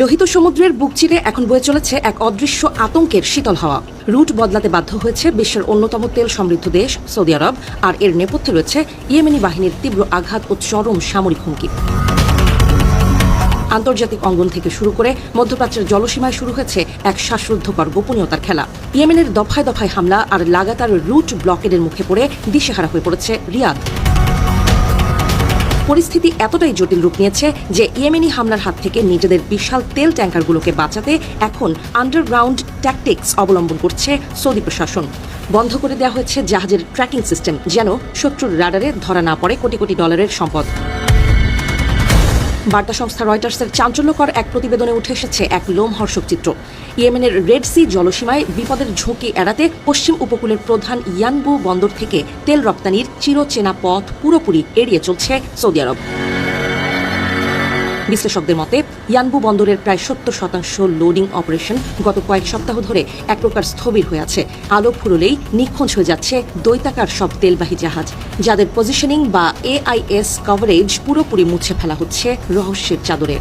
লোহিত সমুদ্রের বুক চিরে এখন বয়ে চলেছে এক অদৃশ্য আতঙ্কের শীতল হাওয়া। রুট বদলাতে বাধ্য হয়েছে বিশ্বের অন্যতম তেল সমৃদ্ধ দেশ সৌদি আরব, আর এর নেপথ্যে রয়েছে ইয়েমেনি বাহিনীর তীব্র আঘাত ও চরম সামরিক হুমকি। আন্তর্জাতিক অঙ্গন থেকে শুরু করে মধ্যপ্রাচ্যের জলসীমায় শুরু হয়েছে এক শ্বাসরুদ্ধকর গোপনীয়তার খেলা। ইয়েমেনের দফায় দফায় হামলা আর লাগাতার রুট ব্লকেডের মুখে পড়ে দিশেহারা হয়ে পড়েছে রিয়াদ। পরিস্থিতি এতটাই জটিল রূপ নিয়েছে যে ইয়েমেনি হামলার হাত থেকে নিজেদের বিশাল তেল ট্যাঙ্কারগুলোকে বাঁচাতে এখন আন্ডারগ্রাউন্ড ট্যাকটিক্স অবলম্বন করছে সৌদি প্রশাসন। বন্ধ করে দেওয়া হয়েছে জাহাজের ট্র্যাকিং সিস্টেম, যেন শত্রুর রাডারে ধরা না পড়ে কোটি কোটি ডলারের সম্পদ। বার্তা সংস্থা রয়টার্সের চাঞ্চল্যকর এক প্রতিবেদনে উঠে এসেছে এক লোমহর্ষক চিত্র। ইয়েমেনের রেড সি জলসীমায় বিপদের ঝুঁকি এড়াতে পশ্চিম উপকূলের প্রধান ইয়ানবু বন্দর থেকে তেল রপ্তানির চিরচেনা পথ পুরোপুরি এড়িয়ে চলছে সৌদি আরব। বিশ্লেষকদের মতে ইয়ানবু বন্দরের প্রায় ৭০% লোডিং অপারেশন গত কয়েক সপ্তাহ ধরে এক প্রকার স্থবির হয়ে আছে। আলো ফুরলেই নিখোঁজ হয়ে যাচ্ছে দৈতাকার সব তেলবাহী জাহাজ, যাদের পজিশনিং বা AIS কভারেজ পুরোপুরি মুছে ফেলা হচ্ছে রহস্যের চাদরে।